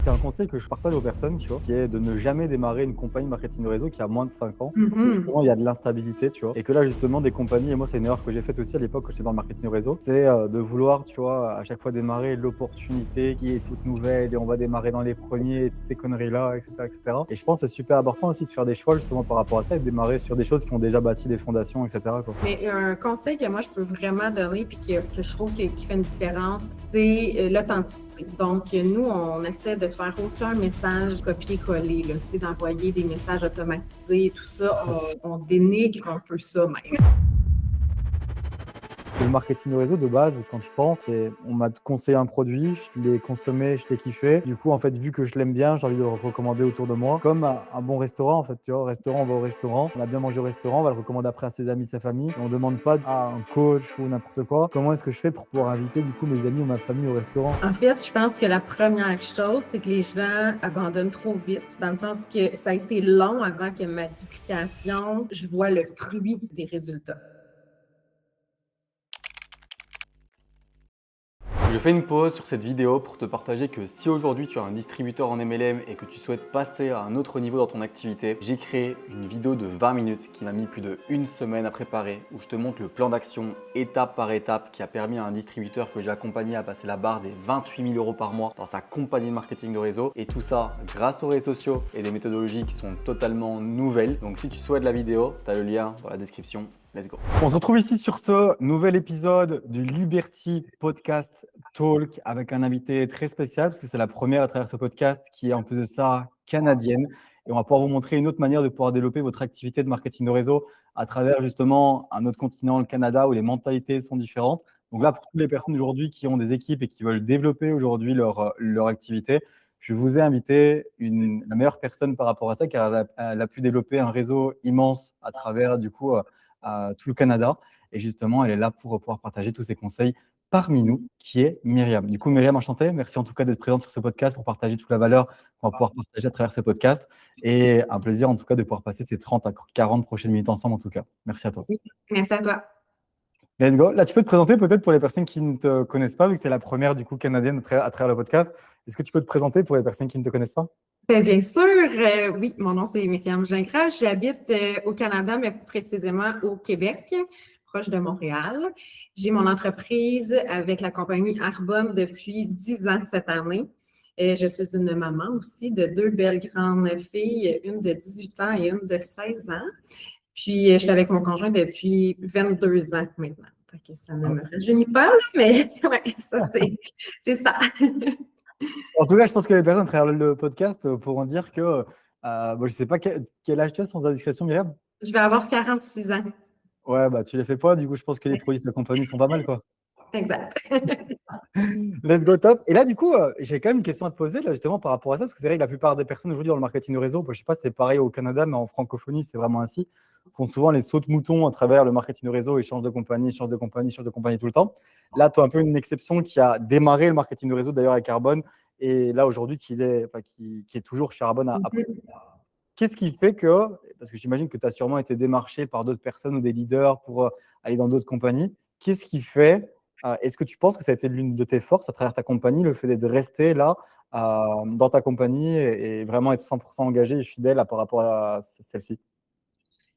C'est un conseil que je partage aux personnes, tu vois, qui est de ne jamais démarrer une compagnie marketing de réseau qui a moins de 5 ans. Parce que Mhm. justement, il y a de l'instabilité, tu vois. Et que là, justement, des compagnies, et moi, c'est une erreur que j'ai faite aussi à l'époque quand j'étais dans le marketing de réseau, c'est de vouloir, tu vois, à chaque fois démarrer l'opportunité qui est toute nouvelle et on va démarrer dans les premiers et toutes ces conneries-là, etc., etc. Et je pense que c'est super important aussi de faire des choix justement par rapport à ça et de démarrer sur des choses qui ont déjà bâti des fondations, etc., quoi. Mais un conseil que moi je peux vraiment donner puis que je trouve qui fait une différence, c'est l'authenticité. Donc, nous, on essaie de faire aucun message copier-coller, là, tu sais, d'envoyer des messages automatisés et tout ça. On dénigre un peu ça même. Le marketing de réseau, de base, quand je pense, c'est on m'a conseillé un produit, je l'ai consommé, je l'ai kiffé. Du coup, en fait, vu que je l'aime bien, j'ai envie de le recommander autour de moi. Comme un bon restaurant, en fait, tu vois, au restaurant, on va au restaurant, on a bien mangé au restaurant, on va le recommander après à ses amis, sa famille. Et on demande pas à un coach ou n'importe quoi, comment est-ce que je fais pour pouvoir inviter, du coup, mes amis ou ma famille au restaurant. En fait, je pense que la première chose, c'est que les gens abandonnent trop vite, dans le sens que ça a été long avant que ma duplication, je vois le fruit des résultats. Je fais une pause sur cette vidéo pour te partager que si aujourd'hui tu as un distributeur en MLM et que tu souhaites passer à un autre niveau dans ton activité, j'ai créé une vidéo de 20 minutes qui m'a mis plus d'1 semaine à préparer où je te montre le plan d'action étape par étape qui a permis à un distributeur que j'ai accompagné à passer la barre des 28 000 € par mois dans sa compagnie de marketing de réseau et tout ça grâce aux réseaux sociaux et des méthodologies qui sont totalement nouvelles. Donc si tu souhaites la vidéo, tu as le lien dans la description. Let's go. On se retrouve ici sur ce nouvel épisode du Liberty Podcast Talk avec un invité très spécial parce que c'est la première à travers ce podcast qui est en plus de ça canadienne. Et on va pouvoir vous montrer une autre manière de pouvoir développer votre activité de marketing de réseau à travers justement un autre continent, le Canada, où les mentalités sont différentes. Donc là, pour toutes les personnes aujourd'hui qui ont des équipes et qui veulent développer aujourd'hui leur activité, je vous ai invité la meilleure personne par rapport à ça car elle a pu développer un réseau immense à travers du coup à tout le Canada. Et justement, elle est là pour pouvoir partager tous ses conseils parmi nous, qui est Myriam. Du coup, Myriam, enchantée. Merci en tout cas d'être présente sur ce podcast pour partager toute la valeur qu'on va pouvoir partager à travers ce podcast. Et un plaisir en tout cas de pouvoir passer ces 30 à 40 prochaines minutes ensemble en tout cas. Merci à toi. Merci à toi. Let's go. Là, tu peux te présenter peut-être pour les personnes qui ne te connaissent pas, vu que tu es la première du coup canadienne à travers le podcast. Est-ce que tu peux te présenter pour les personnes qui ne te connaissent pas? Bien sûr, oui, mon nom c'est Myriam Gingras. J'habite au Canada, mais précisément au Québec, proche de Montréal. J'ai mon entreprise avec la compagnie Arbonne depuis 10 ans cette année. Je suis une maman aussi de 2 belles grandes filles, une de 18 ans et une de 16 ans. Puis, je suis avec mon conjoint depuis 22 ans maintenant. Fait que ça ne me rajeunit pas, là, mais ouais, ça, c'est ça. En tout cas, je pense que les personnes à travers le podcast pourront dire que, bon, je ne sais pas quel âge tu as sans indiscrétion, Myriam. Je vais avoir 46 ans. Ouais, bah tu les fais pas, du coup, je pense que les produits de ta compagnie sont pas mal, quoi. Exact. Let's go, top. Et là, du coup, j'ai quand même une question à te poser, là, justement, par rapport à ça, parce que c'est vrai que la plupart des personnes aujourd'hui dans le marketing de réseau, je sais pas si c'est pareil au Canada, mais en francophonie, c'est vraiment ainsi, font souvent les sauts de moutons à travers le marketing de réseau, ils changent de compagnie, changent de compagnie, changent de compagnie tout le temps. Là, tu es un peu une exception qui a démarré le marketing de réseau, d'ailleurs, avec Carbone, et là, aujourd'hui, qui est toujours chez Arbonne après. Qu'est-ce qui fait que, parce que j'imagine que tu as sûrement été démarché par d'autres personnes ou des leaders pour aller dans d'autres compagnies, qu'est-ce qui fait, est-ce que tu penses que ça a été l'une de tes forces à travers ta compagnie, le fait de rester là dans ta compagnie et vraiment être 100% engagé et fidèle par rapport à celle-ci?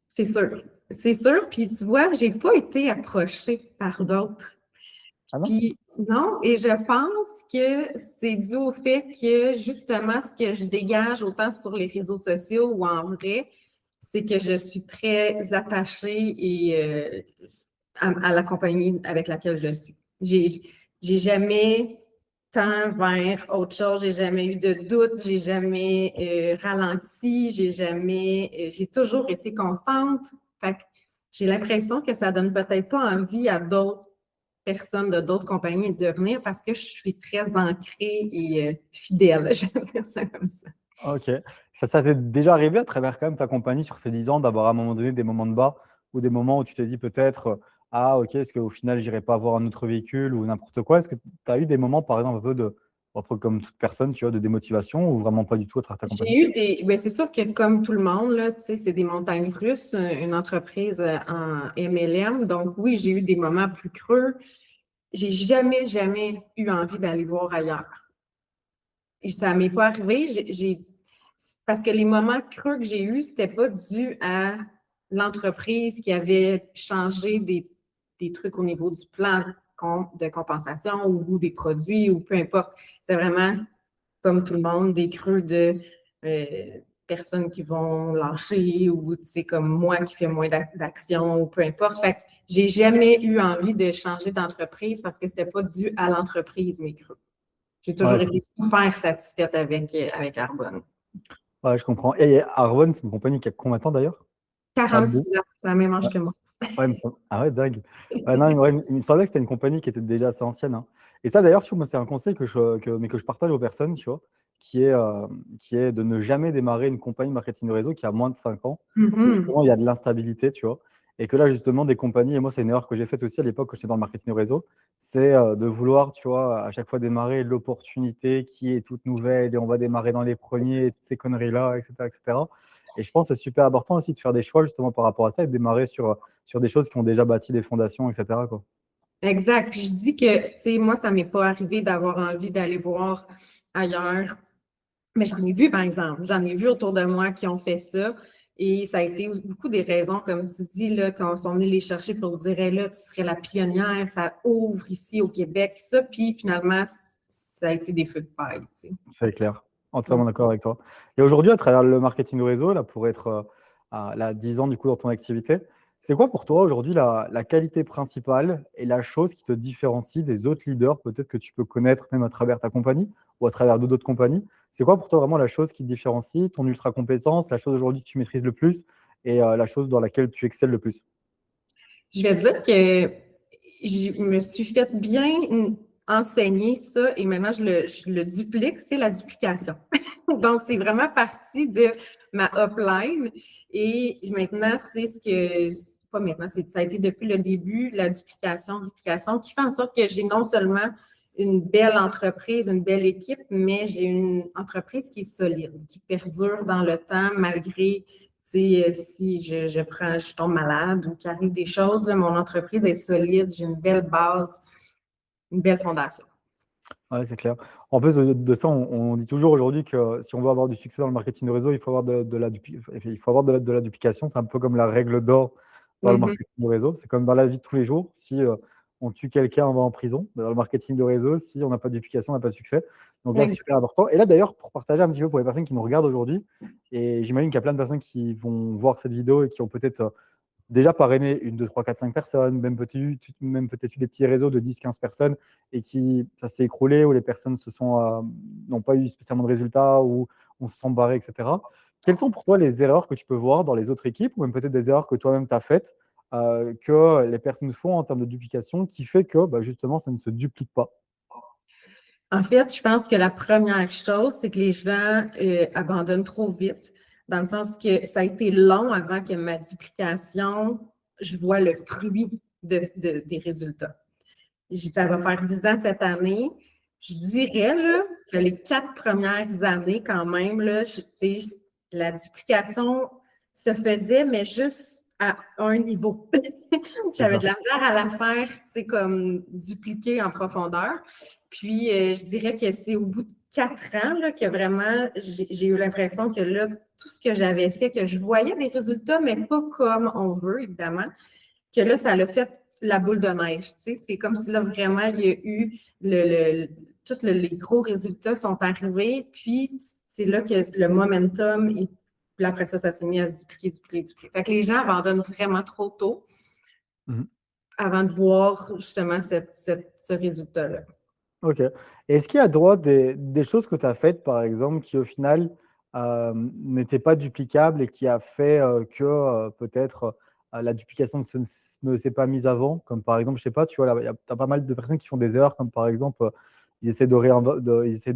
C'est sûr. C'est sûr. Puis tu vois, j'ai pas été approchée par d'autres. Ah non? Puis non, et je pense que c'est dû au fait que justement, ce que je dégage autant sur les réseaux sociaux ou en vrai, c'est que je suis très attachée à la compagnie avec laquelle je suis. J'ai jamais tant vers autre chose, j'ai jamais eu de doute, j'ai jamais ralenti, j'ai toujours été constante. Fait que j'ai l'impression que ça donne peut-être pas envie à d'autres personnes de d'autres compagnies de venir parce que je suis très ancrée et fidèle, je vais dire ça comme ça. Ok. Ça t'est déjà arrivé à travers quand même ta compagnie sur ces 10 ans d'avoir à un moment donné des moments de bas ou des moments où tu t'es dit peut-être ah ok, est-ce qu'au final j'irai pas avoir un autre véhicule ou n'importe quoi? Est-ce que tu as eu des moments par exemple un peu comme toute personne, tu vois, de démotivation ou vraiment pas du tout à travers ta J'ai compagnie? eu ben c'est sûr que comme tout le monde, là, tu sais, c'est des montagnes russes, une entreprise en MLM. Donc oui, j'ai eu des moments plus creux. J'ai jamais eu envie d'aller voir ailleurs. Ça m'est pas arrivé. Parce que les moments creux que j'ai eus, c'était pas dû à l'entreprise qui avait changé des trucs au niveau du plan de compensation ou des produits ou peu importe. C'est vraiment, comme tout le monde, des creux de personnes qui vont lâcher ou c'est comme moi qui fais moins d'action ou peu importe. Fait que j'ai jamais eu envie de changer d'entreprise parce que c'était pas dû à l'entreprise, mes creux. J'ai toujours Ouais, été super satisfaite avec Arbonne. ouais, je comprends. Et Arvon, c'est une compagnie qui a combien de temps d'ailleurs? Ça a 46 beau- ans, la même âge Ouais, que moi. ouais, ah ouais, dingue. Ouais, non, il me semblait que c'était une compagnie qui était déjà assez ancienne, hein. Et ça, d'ailleurs, tu vois, moi, c'est un conseil mais que je partage aux personnes, tu vois, qui est de ne jamais démarrer une compagnie marketing de réseau qui a moins de 5 ans. Parce que Mhm. justement, il y a de l'instabilité, tu vois. Et que là, justement, des compagnies, et moi, c'est une erreur que j'ai faite aussi à l'époque quand j'étais dans le marketing de réseau, c'est de vouloir, tu vois, à chaque fois démarrer l'opportunité qui est toute nouvelle et on va démarrer dans les premiers, et toutes ces conneries-là, etc., etc. Et je pense que c'est super important aussi de faire des choix justement par rapport à ça et de démarrer sur des choses qui ont déjà bâti des fondations, etc., quoi. Exact. Puis je dis que, tu sais, moi, ça m'est pas arrivé d'avoir envie d'aller voir ailleurs. Mais j'en ai vu, par exemple. J'en ai vu autour de moi qui ont fait ça. Et ça a été beaucoup des raisons, comme tu dis, là, quand on sont venus les chercher pour dire, hey, là, tu serais la pionnière, ça ouvre ici au Québec, tout ça. Puis finalement, ça a été des feux de paille, tu sais. C'est clair. Entièrement d'accord avec toi. Et aujourd'hui, à travers le marketing de réseau, là, pour être à 10 ans du coup dans ton activité, c'est quoi pour toi aujourd'hui la qualité principale et la chose qui te différencie des autres leaders, peut-être que tu peux connaître même à travers ta compagnie ou à travers d'autres compagnies? C'est quoi pour toi vraiment la chose qui te différencie, ton ultra compétence, la chose aujourd'hui que tu maîtrises le plus et la chose dans laquelle tu excelles le plus? Je vais dire que je me suis fait bien enseigner ça et maintenant je le duplique, c'est la duplication. Donc, c'est vraiment partie de ma upline et maintenant, c'est ce que, pas maintenant, ça a été depuis le début, la duplication, qui fait en sorte que j'ai non seulement une belle entreprise, une belle équipe, mais j'ai une entreprise qui est solide, qui perdure dans le temps malgré si je tombe malade ou qu'il arrive des choses, là, mon entreprise est solide, j'ai une belle base, une belle fondation. Ouais, c'est clair. En plus de ça, on dit toujours aujourd'hui que si on veut avoir du succès dans le marketing de réseau, il faut avoir il faut avoir de la duplication. C'est un peu comme la règle d'or dans le Mhm. marketing de réseau. C'est comme dans la vie de tous les jours. Si on tue quelqu'un, on va en prison. Mais dans le marketing de réseau, si on n'a pas de duplication, on n'a pas de succès. Donc là, c'est super important. Et là, d'ailleurs, pour partager un petit peu pour les personnes qui nous regardent aujourd'hui, et j'imagine qu'il y a plein de personnes qui vont voir cette vidéo et qui ont peut-être déjà parrainer une, deux, trois, quatre, cinq personnes, même peut-être eu des petits réseaux de 10, 15 personnes et qui ça s'est écroulé ou les personnes n'ont pas eu spécialement de résultats ou on se sent barré, etc. Quelles sont pour toi les erreurs que tu peux voir dans les autres équipes ou même peut-être des erreurs que toi-même tu as faites que les personnes font en termes de duplication qui fait que bah, justement ça ne se duplique pas? En fait, je pense que la première chose, c'est que les gens abandonnent trop vite, dans le sens que ça a été long avant que ma duplication, je vois le fruit des résultats. Ça va faire 10 ans cette année. Je dirais là, que les 4 premières années, quand même, là, la duplication se faisait, mais juste à un niveau. C'est J'avais ça. de la misère à la faire, c'est comme dupliquer en profondeur. Puis, je dirais que c'est au bout de 4 ans là, que vraiment, j'ai eu l'impression que là, tout ce que j'avais fait, que je voyais des résultats, mais pas comme on veut, évidemment, que là, ça l'a fait la boule de neige. Tu sais. C'est comme si là, vraiment, il y a eu tous les gros résultats sont arrivés, puis c'est là que le momentum, et puis après ça s'est mis à se dupliquer. Fait que les gens abandonnent vraiment trop tôt Mhm. avant de voir justement ce résultat-là. Ok. Et est-ce qu'il y a droit des choses que tu as faites, par exemple, qui au final n'étaient pas duplicables et qui a fait que peut-être la duplication ne s'est pas mise avant, comme par exemple, je sais pas, tu vois, tu as pas mal de personnes qui font des erreurs, comme par exemple, ils essaient de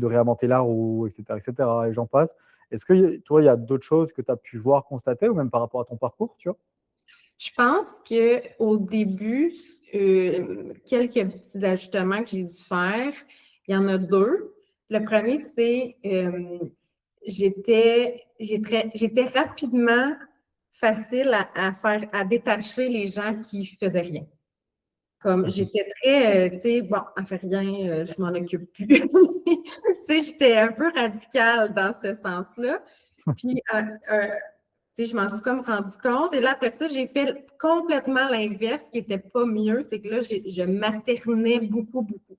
réinventer la roue, etc., etc., et j'en passe. Est-ce que toi, il y a d'autres choses que tu as pu voir, constater, ou même par rapport à ton parcours, tu vois? Je pense qu'au début, quelques petits ajustements que j'ai dû faire, il y en a deux. Le premier, c'est j'étais rapidement facile à détacher les gens qui faisaient rien. Comme OK. j'étais très, tu sais, bon, elle fait rien, je m'en occupe plus. Tu sais, j'étais un peu radicale dans ce sens-là. Puis, tu sais, je m'en suis comme rendu compte. Et là, après ça, j'ai fait complètement l'inverse, qui n'était pas mieux. C'est que là, je maternais beaucoup, beaucoup.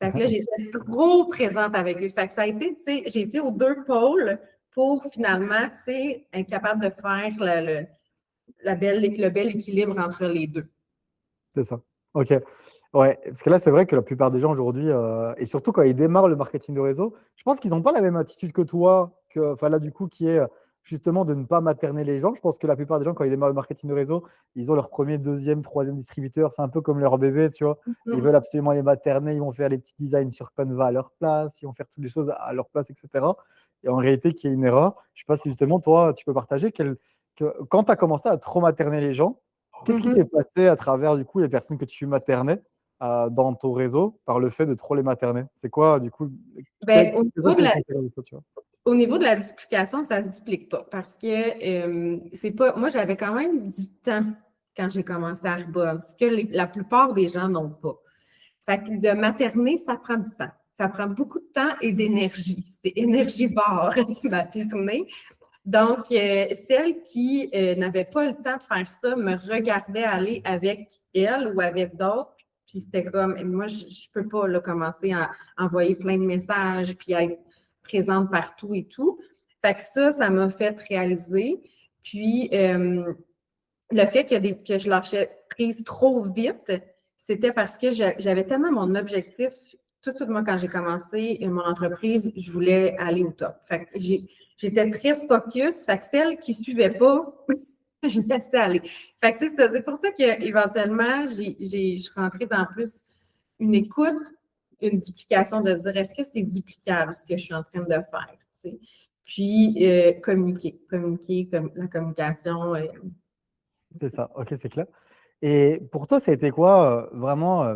Fait que là, j'étais trop présente avec eux. Fait que ça a été, tu sais, j'ai été aux deux pôles pour finalement, tu sais, être capable de faire le bel équilibre entre les deux. C'est ça. OK. Ouais, parce que là, c'est vrai que la plupart des gens aujourd'hui, et surtout quand ils démarrent le marketing de réseau, je pense qu'ils n'ont pas la même attitude que toi, enfin là, du coup, qui est justement de ne pas materner les gens. Je pense que la plupart des gens, quand ils démarrent le marketing de réseau, ils ont leur premier, deuxième, troisième distributeur. C'est un peu comme leur bébé, tu vois. Ils veulent absolument les materner, ils vont faire les petits designs sur Canva à leur place, ils vont faire toutes les choses à leur place, etc. Et en réalité, qu'il y ait une erreur. Je ne sais pas si justement, toi, tu peux partager quand tu as commencé à trop materner les gens, qu'est-ce qui Mhm. s'est passé à travers du coup les personnes que tu maternais dans ton réseau par le fait de trop les materner? C'est quoi du coup Ben, quels ont été les conséquences de ça, tu vois? au niveau de la duplication, ça ne se duplique pas parce que c'est pas. Moi, j'avais quand même du temps quand j'ai commencé à Arbonne, ce que la plupart des gens n'ont pas. Fait que de materner, ça prend du temps. Ça prend beaucoup de temps et d'énergie. C'est énergivore, materner. Donc, celle qui n'avait pas le temps de faire ça me regardait aller avec elle ou avec d'autres. Puis c'était comme, moi, je ne peux pas là, commencer à envoyer plein de messages puis à être présente partout et tout. Fait que ça m'a fait réaliser. Puis, le fait que je lâchais prise trop vite, c'était parce que j'avais tellement mon objectif. Tout de suite, moi, quand j'ai commencé mon entreprise, je voulais aller au top. Fait que j'étais très focus. Fait que celle qui ne suivait pas, je laissais aller. Fait que c'est ça. C'est pour ça qu'éventuellement, je suis rentrée dans plus une écoute, une duplication de dire est-ce que c'est duplicable ce que je suis en train de faire, tu sais? Puis communiquer, comme la communication. C'est ça, OK, c'est clair. Et pour toi, ça a été quoi vraiment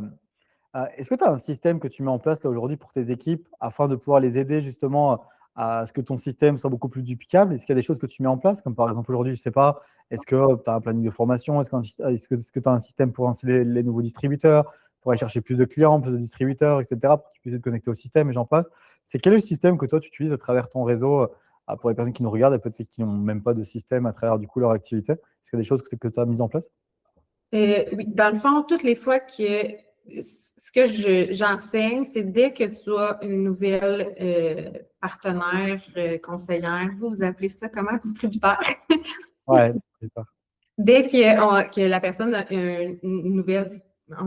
est-ce que tu as un système que tu mets en place là aujourd'hui pour tes équipes afin de pouvoir les aider justement à ce que ton système soit beaucoup plus duplicable? Est-ce qu'il y a des choses que tu mets en place, comme par exemple aujourd'hui, je ne sais pas, est-ce que tu as un planning de formation? Est-ce que tu as un système pour lancer les nouveaux distributeurs, pour aller chercher plus de clients, plus de distributeurs, etc., pour qu'ils puissent être connectés au système et j'en passe? Quel est le système que toi tu utilises à travers ton réseau pour les personnes qui nous regardent et peut-être qui n'ont même pas de système à travers du coup leur activité? Est-ce qu'il y a des choses que tu as mises en place? Oui, dans le fond, toutes les fois que ce que j'enseigne, c'est dès que tu as une nouvelle partenaire, conseillère, vous appelez ça comment? Distributeur. Ouais, c'est ça. Dès que la personne a un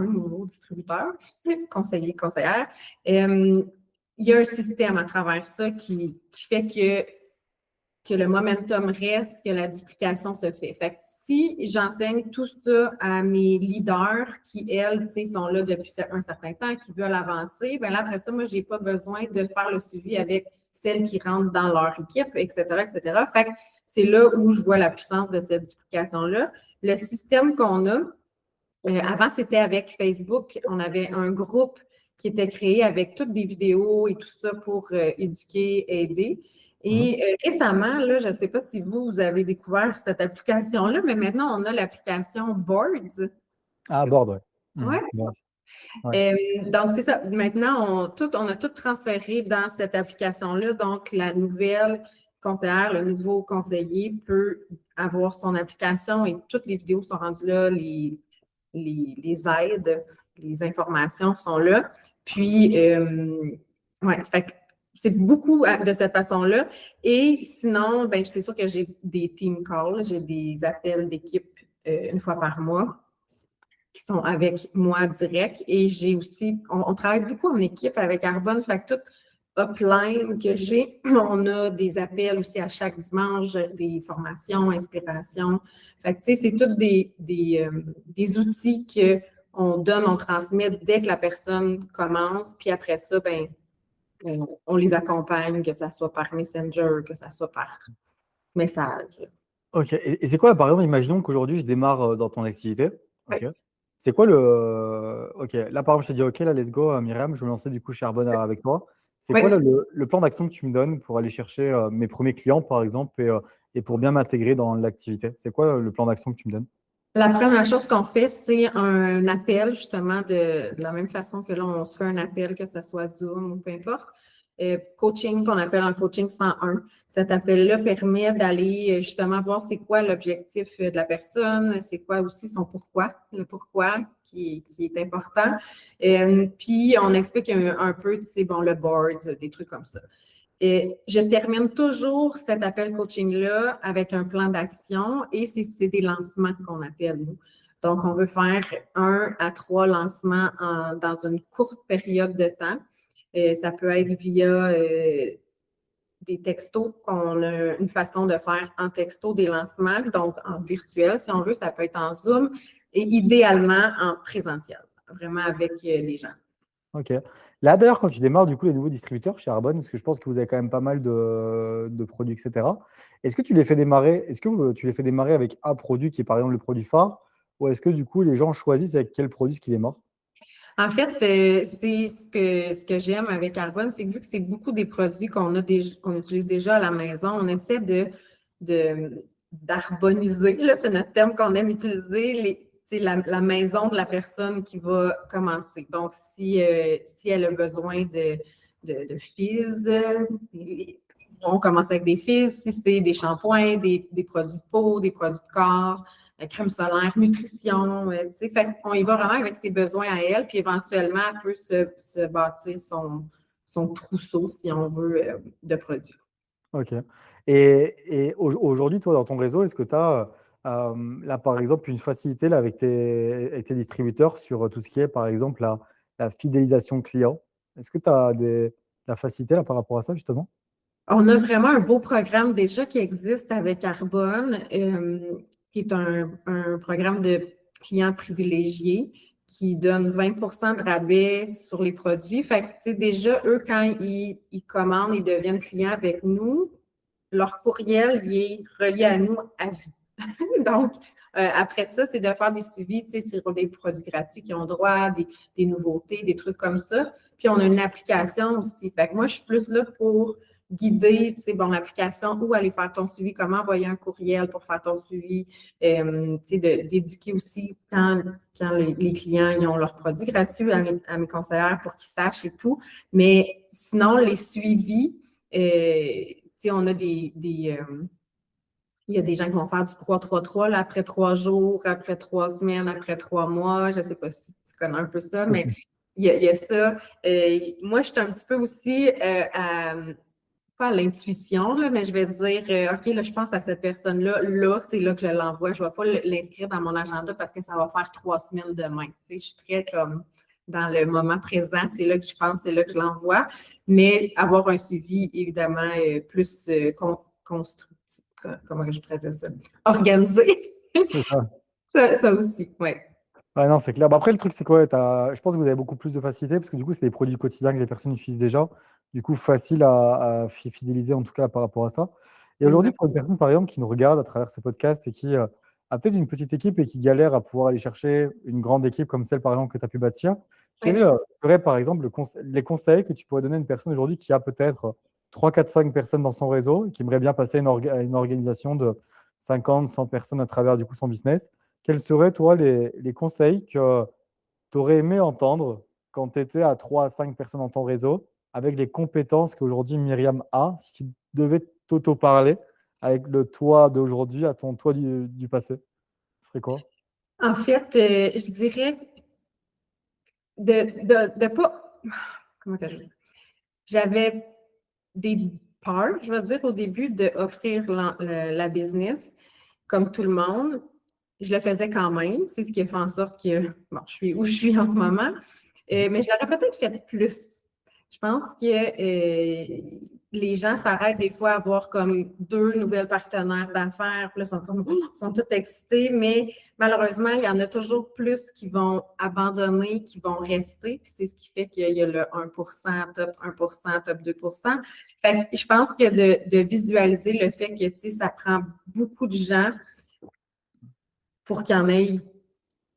nouveau distributeur, conseillère, il y a un système à travers ça qui fait que le momentum reste, que la duplication se fait. Fait que si j'enseigne tout ça à mes leaders qui, elles, tu sais, sont là depuis un certain temps, qui veulent avancer, bien là, après ça, moi, je n'ai pas besoin de faire le suivi avec celles qui rentrent dans leur équipe, etc., etc. Fait que c'est là où je vois la puissance de cette duplication-là. Le système qu'on a, avant, c'était avec Facebook. On avait un groupe qui était créé avec toutes des vidéos et tout ça pour éduquer, aider. Mhm. Et récemment, là, je ne sais pas si vous avez découvert cette application-là, mais maintenant, on a l'application Boards. Ah, board, ouais. Mhm. Ouais. Bon, ouais. Donc, c'est ça. Maintenant, on a tout transféré dans cette application-là. Donc, la nouvelle conseillère, le nouveau conseiller peut avoir son application et toutes les vidéos sont rendues là, les aides, les informations sont là. Puis, ouais, c'est beaucoup de cette façon-là. Et sinon, ben, c'est sûr que j'ai des team calls, j'ai des appels d'équipe une fois par mois qui sont avec moi direct. Et j'ai aussi, on travaille beaucoup en équipe avec Arbonne, fait que tout upline que j'ai, on a des appels aussi à chaque dimanche, des formations, inspirations. Fait que, tu sais, c'est tous des outils qu'on donne, on transmet dès que la personne commence, puis après ça, ben, on les accompagne, que ce soit par Messenger, que ce soit par message. Ok, et c'est quoi, par exemple, imaginons qu'aujourd'hui je démarre dans ton activité. Ok. Ouais. C'est quoi Ok, là par exemple, je te dis, ok, là, let's go, Myriam, je vais me lancer du coup chez Arbonne avec toi. C'est quoi Oui. là, le plan d'action que tu me donnes pour aller chercher mes premiers clients, par exemple, et pour bien m'intégrer dans l'activité? C'est quoi le plan d'action que tu me donnes? La première chose qu'on fait, c'est un appel, justement, de la même façon que là, on se fait un appel, que ce soit Zoom ou peu importe. Coaching, qu'on appelle un coaching 101. Cet appel-là permet d'aller justement voir c'est quoi l'objectif de la personne, c'est quoi aussi son pourquoi, le pourquoi qui est important. Puis, on explique un peu, tu sais, bon, le board, des trucs comme ça. Et je termine toujours cet appel coaching-là avec un plan d'action et c'est des lancements qu'on appelle, nous. Donc, on veut faire 1 à 3 lancements dans une courte période de temps. Ça peut être via des textos, qu'on a une façon de faire en texto des lancements, donc en virtuel, si on veut, ça peut être en Zoom et idéalement en présentiel, vraiment avec les gens. Ok. Là, d'ailleurs, quand tu démarres du coup les nouveaux distributeurs chez Arbonne, parce que je pense que vous avez quand même pas mal de produits, etc. Est-ce que tu les fais démarrer, tu les fais démarrer avec un produit qui est par exemple le produit phare, ou est-ce que du coup les gens choisissent avec quel produit qui démarre? En fait, c'est ce que j'aime avec Arbonne, c'est que vu que c'est beaucoup des produits qu'on utilise déjà à la maison, on essaie d'arboniser, là, c'est notre terme qu'on aime utiliser, la maison de la personne qui va commencer. Donc, si elle a besoin de fizz, on commence avec des fizz. Si c'est des shampoings, des produits de peau, des produits de corps, crème solaire, nutrition, tu sais, fait qu'on y va vraiment avec ses besoins à elle, puis éventuellement, elle peut se bâtir son trousseau, si on veut, de produits. Ok. Et aujourd'hui, toi, dans ton réseau, est-ce que tu as là, par exemple, une facilité là, avec tes distributeurs sur tout ce qui est, par exemple, la fidélisation client? Est-ce que tu as la facilité là, par rapport à ça, justement? On a vraiment un beau programme déjà qui existe avec Arbonne, qui est un programme de clients privilégiés qui donne 20 de rabais sur les produits. Fait que, tu sais, déjà, eux, quand ils commandent, ils deviennent clients avec nous, leur courriel, il est relié à nous à vie. Donc, après ça, c'est de faire des suivis, tu sais, sur des produits gratuits qui ont droit, des nouveautés, des trucs comme ça. Puis, on a une application aussi. Fait que moi, je suis plus là pour guider, tu sais, bon, l'application, où aller faire ton suivi, comment envoyer un courriel pour faire ton suivi, tu sais, d'éduquer aussi quand les clients ils ont leurs produits gratuits à mes conseillères pour qu'ils sachent et tout. Mais sinon, les suivis, tu sais, on a il y a des gens qui vont faire du 3-3-3 là, après 3 jours, après 3 semaines, après 3 mois. Je ne sais pas si tu connais un peu ça, mais il y a ça. Moi, je suis un petit peu aussi pas à l'intuition, là, mais je vais dire, OK, là, je pense à cette personne-là, là, c'est là que je l'envoie. Je ne vais pas l'inscrire dans mon agenda parce que ça va faire 3 semaines demain. Tu sais, je suis très comme dans le moment présent, c'est là que je pense, c'est là que je l'envoie. Mais avoir un suivi, évidemment, plus constructif, comment je pourrais dire ça? Organisé. C'est ça. Ça aussi, oui. Ouais, non, c'est clair. Bah, après, le truc, c'est quoi? Je pense que vous avez beaucoup plus de facilité parce que du coup, c'est des produits quotidiens que les personnes utilisent déjà. Du coup, facile à fidéliser en tout cas par rapport à ça. Et aujourd'hui, Exact. pour une personne, par exemple, qui nous regarde à travers ce podcast et qui a peut-être une petite équipe et qui galère à pouvoir aller chercher une grande équipe comme celle, par exemple, que tu as pu bâtir, quels Ouais. seraient, par exemple, les conseils que tu pourrais donner à une personne aujourd'hui qui a peut-être 3, 4, 5 personnes dans son réseau et qui aimerait bien passer à une organisation de 50, 100 personnes à travers du coup son business? Quels seraient, toi, les conseils que tu aurais aimé entendre quand tu étais à 3 à 5 personnes dans ton réseau, avec les compétences qu'aujourd'hui Myriam a, si tu devais t'auto-parler avec le toi d'aujourd'hui à ton toi du passé? Ce serait quoi? En fait, je dirais de pas. Comment que je vais dire? J'avais des peurs, je veux dire, au début, d'offrir la business comme tout le monde. Je le faisais quand même. C'est ce qui a fait en sorte que bon, je suis où je suis en ce moment. Mais je l'aurais peut-être fait plus. Je pense que les gens s'arrêtent des fois à voir comme 2 nouvelles partenaires d'affaires. Puis là, sont tous excités, mais malheureusement, il y en a toujours plus qui vont abandonner, qui vont rester. Puis c'est ce qui fait qu'il y a le 1%, top 1%, top 2%. Fait que je pense que de visualiser le fait que, tu sais, ça prend beaucoup de gens pour qu'il y en ait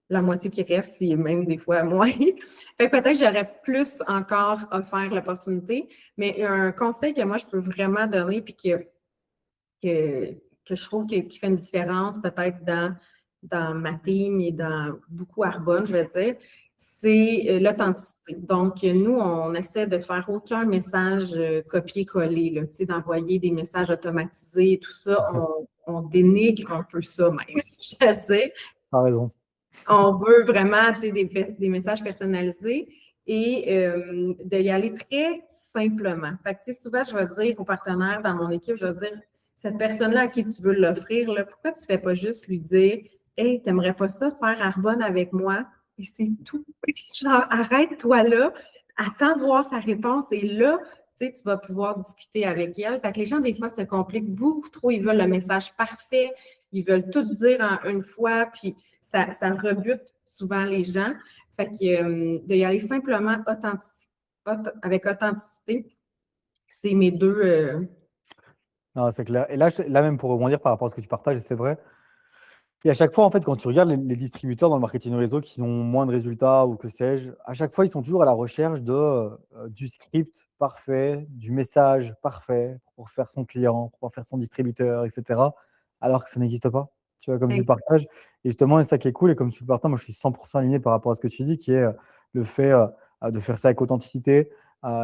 la moitié qui reste, et même des fois moins. Fait que peut-être que j'aurais plus encore offert l'opportunité, mais un conseil que moi, je peux vraiment donner, puis que je trouve qui fait une différence peut-être dans ma team et dans beaucoup Arbonne, je vais dire, c'est l'authenticité. Donc, nous, on essaie de faire aucun message copier-coller, là, tu sais, d'envoyer des messages automatisés et tout ça. On dénigre un peu ça même, je vais dire. T'as raison. On veut vraiment tu sais, des messages personnalisés et de y aller très simplement. Fait que, tu sais, souvent, je vais dire aux partenaires dans mon équipe, je vais dire, cette personne-là à qui tu veux l'offrir, là, pourquoi tu ne fais pas juste lui dire, hey, t'aimerais pas ça faire Arbonne avec moi? Et c'est tout. Genre, arrête-toi là, attends voir sa réponse et là, tu sais, tu vas pouvoir discuter avec elle. Fait que les gens, des fois, se compliquent beaucoup trop. Ils veulent le message parfait. Ils veulent tout dire en une fois, puis ça rebute souvent les gens. Fait que de y aller simplement avec authenticité, c'est mes deux. Non, c'est clair. Et là, là, même pour rebondir par rapport à ce que tu partages, et c'est vrai. Et à chaque fois, en fait, quand tu regardes les distributeurs dans le marketing réseau qui ont moins de résultats ou que sais-je, à chaque fois, ils sont toujours à la recherche du script parfait, du message parfait pour faire son client, pour faire son distributeur, etc. Alors que ça n'existe pas. Tu vois, comme tu le partages. Et justement, c'est ça qui est cool. Et comme tu le partages, moi, je suis 100% aligné par rapport à ce que tu dis, qui est le fait de faire ça avec authenticité.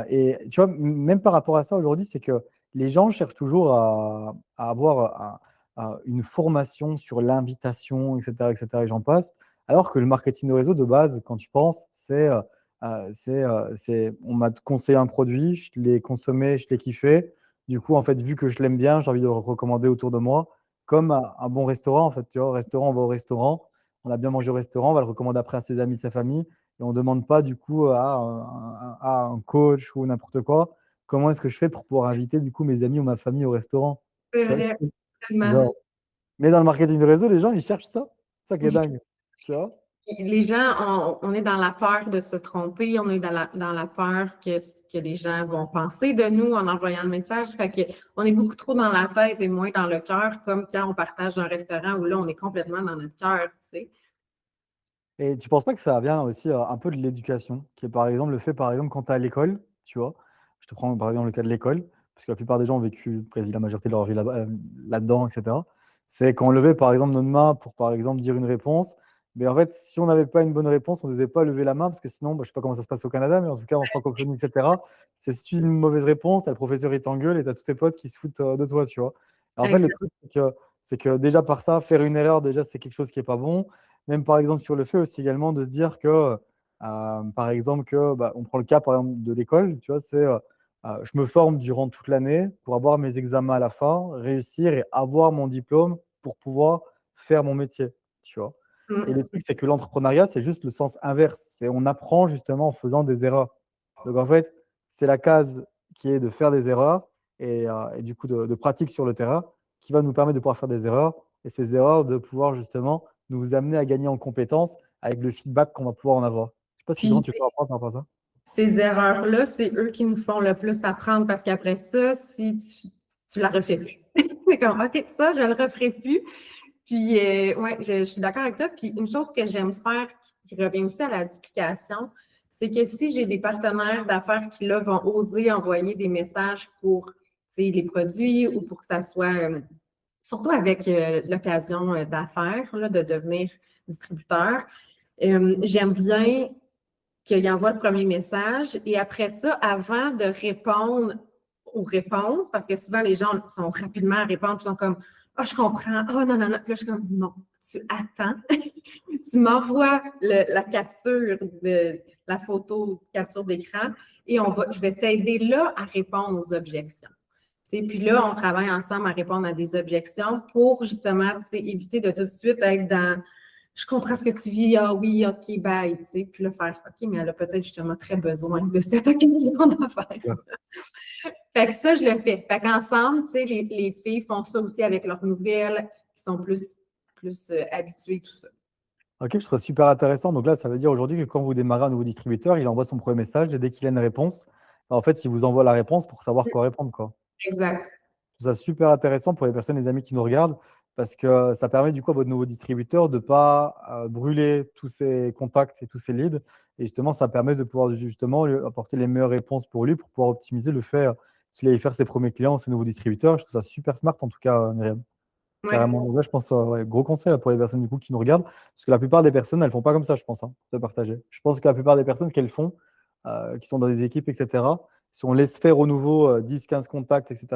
Et tu vois, même par rapport à ça, aujourd'hui, c'est que les gens cherchent toujours à avoir une formation sur l'invitation, etc., et j'en passe. Alors que le marketing de réseau, de base, quand tu penses, on m'a conseillé un produit, je l'ai consommé, je l'ai kiffé. Du coup, en fait, vu que je l'aime bien, j'ai envie de le recommander autour de moi, comme un bon restaurant. En fait, tu vois, au restaurant, on va au restaurant, on a bien mangé au restaurant, on va le recommander après à ses amis, sa famille, et on ne demande pas du coup à un coach ou n'importe quoi, comment est-ce que je fais pour pouvoir inviter du coup mes amis ou ma famille au restaurant. C'est Tu vois, vrai, tellement. genre, mais dans le marketing de réseau, les gens, ils cherchent ça. C'est ça qui est dingue. Tu vois? Les gens, on est dans la peur de se tromper, on est dans la peur que les gens vont penser de nous en envoyant le message. Fait que on est beaucoup trop dans la tête et moins dans le cœur, comme quand on partage un restaurant où là, on est complètement dans notre cœur, tu sais. Et tu penses pas que ça vient aussi un peu de l'éducation, qui est par exemple le fait, par exemple, quand tu es à l'école, tu vois, je te prends par exemple le cas de l'école, parce que la plupart des gens ont vécu quasi la majorité de leur vie là-dedans, etc. C'est quand on levait par exemple notre main pour par exemple dire une réponse, mais en fait, si on n'avait pas une bonne réponse, on ne devait pas lever la main, parce que sinon, je ne sais pas comment ça se passe au Canada, mais en tout cas en francophonie, etc., c'est si tu dis une mauvaise réponse, t'as le professeur il t'engueule et tu as tous tes potes qui se foutent de toi, tu vois. Et en fait, le Exact. truc, c'est que déjà par ça, faire une erreur, déjà, c'est quelque chose qui n'est pas bon. Même par exemple sur le fait aussi également de se dire que, par exemple, on prend le cas par exemple de l'école, tu vois, je me forme durant toute l'année pour avoir mes examens à la fin, réussir et avoir mon diplôme pour pouvoir faire mon métier, tu vois. Et le truc, c'est que l'entrepreneuriat, c'est juste le sens inverse. C'est on apprend justement en faisant des erreurs. Donc en fait, c'est la case qui est de faire des erreurs et du coup de pratique sur le terrain qui va nous permettre de pouvoir faire des erreurs et ces erreurs de pouvoir justement nous amener à gagner en compétences avec le feedback qu'on va pouvoir en avoir. Je sais pas si Puis Jean, tu peux apprendre par rapport à ça. ces erreurs-là, c'est eux qui nous font le plus apprendre parce qu'après ça, si tu la refais plus. C'est comme, OK, ça, je le referai plus. Puis, ouais, je suis d'accord avec toi. Puis, une chose que j'aime faire qui revient aussi à la duplication, c'est que si j'ai des partenaires d'affaires qui, là, vont oser envoyer des messages pour, tu sais, les produits ou pour que ça soit, surtout avec l'occasion d'affaires, là, de devenir distributeur, j'aime bien qu'il envoie le premier message et après ça, avant de répondre aux réponses, parce que souvent les gens sont rapidement à répondre, puis sont comme ah, je comprends, ah, non, non, non. Puis là, je suis comme non, tu attends, tu m'envoies la capture de la photo, capture d'écran, et je vais t'aider là à répondre aux objections. Puis là, on travaille ensemble à répondre à des objections pour justement éviter de tout de suite être dans je comprends ce que tu vis, ah oui, OK, bye, tu sais, puis là, faire OK, mais elle a peut-être justement très besoin de cette occasion d'affaires. Ouais. Fait que ça, je le fais. Fait qu'ensemble, tu sais, les filles font ça aussi avec leurs nouvelles, qui sont plus habituées, tout ça. Ok, je trouve ça super intéressant. Donc là, ça veut dire aujourd'hui que quand vous démarrez un nouveau distributeur, il envoie son premier message et dès qu'il a une réponse, en fait, il vous envoie la réponse pour savoir quoi répondre, quoi. Exact. Je trouve ça super intéressant pour les personnes, les amis qui nous regardent, parce que ça permet du coup à votre nouveau distributeur de ne pas brûler tous ses contacts et tous ses leads. Et justement, ça permet de pouvoir justement lui apporter les meilleures réponses pour lui, pour pouvoir optimiser le fait qu'il aille faire ses premiers clients, ses nouveaux distributeurs. Je trouve ça super smart en tout cas, Myriam. Ouais. Carrément. Donc là, je pense, ouais, gros conseil là, pour les personnes du coup, qui nous regardent, parce que la plupart des personnes, elles font pas comme ça, je pense, hein, de partager. Je pense que la plupart des personnes, ce qu'elles font, qui sont dans des équipes, etc., c'est on laisse faire au nouveau 10-15 contacts, etc.,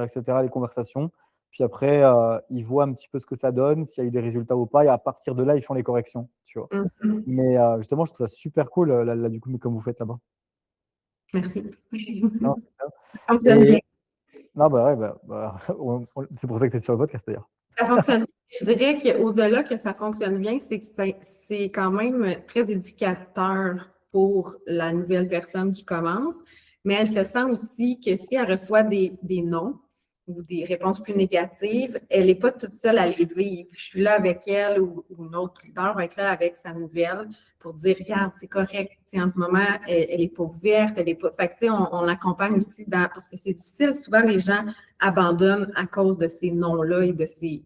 les conversations. Puis après, ils voient un petit peu ce que ça donne, s'il y a eu des résultats ou pas, et à partir de là, ils font les corrections, tu vois. Mhm. Mais justement, je trouve ça super cool, là, du coup, comme vous faites là-bas. Merci. Non, c'est bien. Ça fonctionne bien. Et non, bah ouais, c'est pour ça que tu es sur le podcast d'ailleurs. Ça fonctionne bien. Je dirais qu'au-delà que ça fonctionne bien, c'est que c'est quand même très éducateur pour la nouvelle personne qui commence, mais elle se sent aussi que si elle reçoit des non ou des réponses plus négatives, elle n'est pas toute seule à les vivre. Je suis là avec elle ou une autre leader va être là avec sa nouvelle pour dire, regarde, c'est correct. Tu sais, en ce moment, elle n'est pas ouverte, elle n'est pas. Fait que, tu sais, on l'accompagne aussi parce que c'est difficile. Souvent, les gens abandonnent à cause de ces noms-là et de ces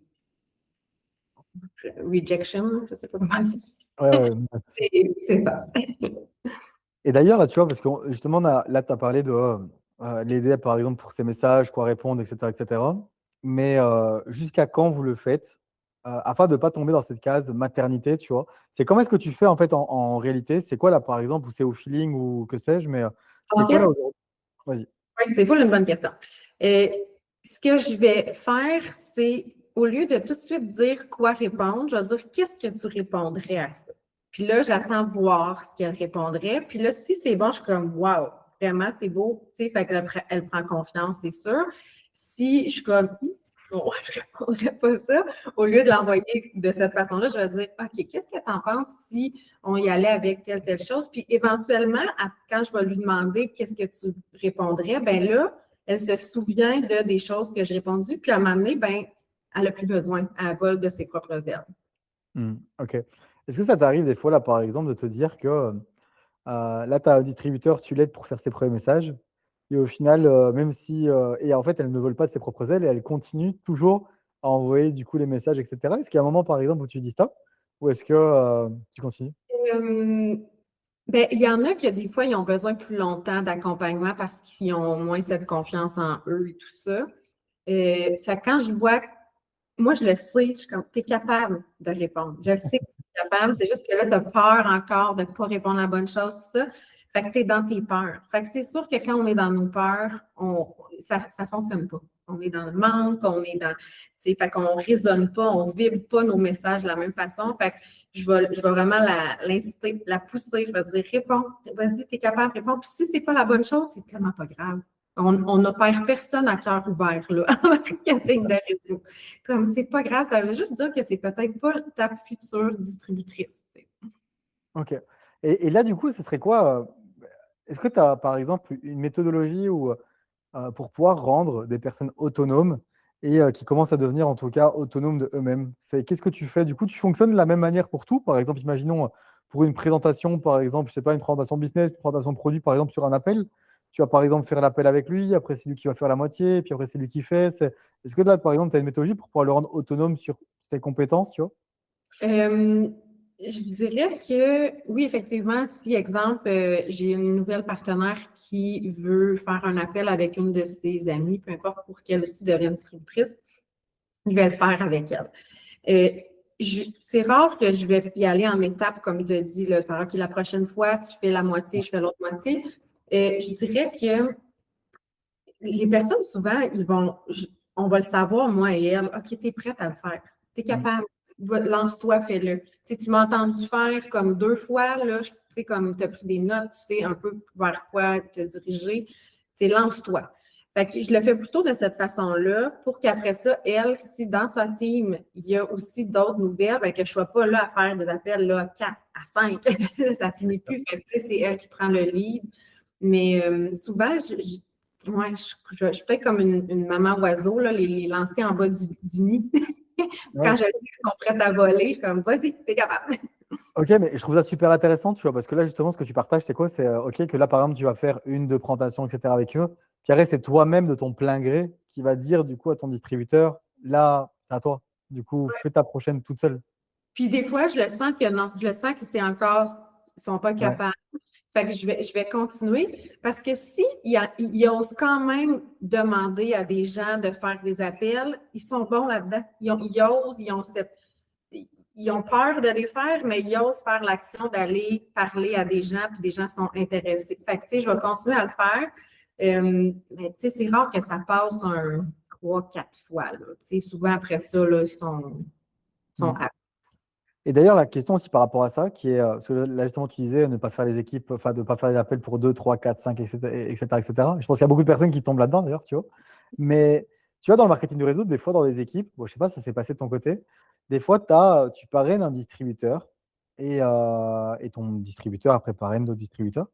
rejection, je ne sais pas comment dire. Ouais, ouais, C'est ça. et d'ailleurs, là, tu vois, parce que justement, là, tu as parlé de l'aider, par exemple, pour ses messages, quoi répondre, etc., etc. Mais jusqu'à quand vous le faites, afin de ne pas tomber dans cette case maternité, tu vois? C'est comment est-ce que tu fais, en fait, en réalité? C'est quoi, là, par exemple, ou c'est au feeling ou que sais-je, mais c'est En quoi, fait, là, aujourd'hui? Vas-y. oui, c'est full une bonne question. Ce que je vais faire, c'est au lieu de tout de suite dire quoi répondre, je vais dire qu'est-ce que tu répondrais à ça. Puis là, j'attends voir ce qu'elle répondrait. Puis là, si c'est bon, je suis comme wow, vraiment, c'est beau. Tu sais, fait qu'elle elle prend confiance, c'est sûr. Si je suis comme non, je ne répondrais pas ça, au lieu de l'envoyer de cette façon-là, je vais dire OK, qu'est-ce que tu en penses si on y allait avec telle chose? Puis éventuellement, quand je vais lui demander qu'est-ce que tu répondrais, ben là, elle se souvient de des choses que j'ai répondues, puis à un moment donné, ben, elle n'a plus besoin, elle vole de ses propres ailes. OK. Est-ce que ça t'arrive des fois, là, par exemple, de te dire que, là, tu as un distributeur, tu l'aides pour faire ses premiers messages et au final, même si, et en fait, elle ne vole pas de ses propres ailes et elle continue toujours à envoyer, du coup, les messages et cetera. Est-ce qu'il y a un moment, par exemple, où tu dis stop? Ou est-ce que, tu continues? Euh, ben, il y en a qui, des fois, ils ont besoin plus longtemps d'accompagnement parce qu'ils ont moins cette confiance en eux et tout ça. Fait que quand je vois, moi, je le sais, je suis comme, tu es capable de répondre. Je le sais que tu es capable, c'est juste que là, tu as peur encore de ne pas répondre à la bonne chose, tout ça. Fait que tu es dans tes peurs. Fait que c'est sûr que quand on est dans nos peurs, ça ne fonctionne pas. On est dans le manque, on est dans. Fait qu'on ne raisonne pas, on ne vibre pas nos messages de la même façon. Fait que je vais vraiment l'inciter, la pousser. Je vais dire, réponds, vas-y, tu es capable, réponds. Puis si ce n'est pas la bonne chose, c'est tellement pas grave. On n'opère personne à cœur ouvert là, en marketing de réseau. Comme c'est pas grave, ça veut juste dire que c'est peut-être pas ta future distributrice. Tu sais. OK. Et là, du coup, ce serait quoi, est-ce que tu as, par exemple, une méthodologie ou pour pouvoir rendre des personnes autonomes et qui commencent à devenir en tout cas autonomes de eux-mêmes. Qu'est-ce que tu fais? Du coup, tu fonctionnes de la même manière pour tout? Par exemple, imaginons pour une présentation, par exemple, je sais pas, une présentation business, une présentation de produit, par exemple, sur un appel. Tu vas par exemple faire l'appel avec lui, après c'est lui qui va faire la moitié, puis après c'est lui qui fait. Est-ce que là, par exemple, tu as une méthodologie pour pouvoir le rendre autonome sur ses compétences, tu vois? Euh, je dirais que oui, effectivement, si, exemple, j'ai une nouvelle partenaire qui veut faire un appel avec une de ses amies, peu importe pour qu'elle aussi devienne distributrice, je vais le faire avec elle. C'est rare que je vais y aller en étapes, comme tu as dit, là, faire, OK, la prochaine fois, tu fais la moitié, je fais l'autre moitié. Je dirais que les personnes, souvent, on va le savoir, moi et elle. OK, tu es prête à le faire. Tu es Mm. capable. Lance-toi, fais-le. Tu sais, tu m'as entendu faire comme 2 fois, là, tu sais, comme tu as pris des notes, tu sais un peu vers quoi te diriger. C'est lance-toi. Fait que je le fais plutôt de cette façon-là pour qu'après ça, elle, si dans sa team, il y a aussi d'autres nouvelles, ben, que je ne sois pas là à faire des appels là, 4 à 5. Ça finit plus. Fait que, tu sais, c'est elle qui prend le lead. Mais souvent, ouais, je suis peut-être comme une maman oiseau, là, les lancer en bas du nid. Ouais. Quand je sais qu'ils sont prêts à voler, je suis comme, vas-y, t'es capable. Ok, mais je trouve ça super intéressant, tu vois, parce que là, justement, ce que tu partages, c'est quoi? C'est ok que là, par exemple, tu vas faire une, deux présentations, etc. avec eux. Puis après, c'est toi-même de ton plein gré qui va dire du coup à ton distributeur, là, c'est à toi. Du coup, fais ta prochaine toute seule. Puis des fois, je le sens que non. Je le sens que c'est encore, ils ne sont pas Ouais. capables. Fait que je vais continuer parce que si ils osent quand même demander à des gens de faire des appels, ils sont bons là-dedans. Ils osent, ils ont peur de les faire, mais ils osent faire l'action d'aller parler à des gens, puis des gens sont intéressés. Fait que, tu sais, je vais continuer à le faire. Mais, tu sais, c'est rare que ça passe 3, 4 fois, là. Tu sais, souvent après ça, là, ils sont aptes. Et d'ailleurs, la question aussi par rapport à ça, qui est, parce que là justement tu disais ne pas faire les équipes, enfin de ne pas faire les appels pour 2, 3, 4, 5, etc., etc., etc. Je pense qu'il y a beaucoup de personnes qui tombent là-dedans d'ailleurs, tu vois. Mais tu vois, dans le marketing de réseau, des fois dans des équipes, bon, je sais pas, ça s'est passé de ton côté, des fois tu parraines un distributeur et ton distributeur après parraine d'autres distributeurs.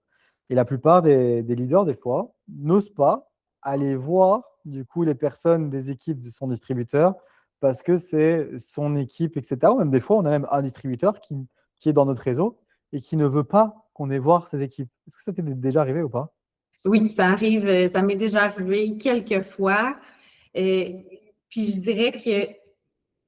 Et la plupart des leaders, des fois, n'osent pas aller voir du coup les personnes des équipes de son distributeur parce que c'est son équipe, etc. Ou même des fois, on a même un distributeur qui est dans notre réseau et qui ne veut pas qu'on ait voir ses équipes. Est-ce que ça t'est déjà arrivé ou pas? Oui, ça arrive, ça m'est déjà arrivé quelques fois. Puis je dirais que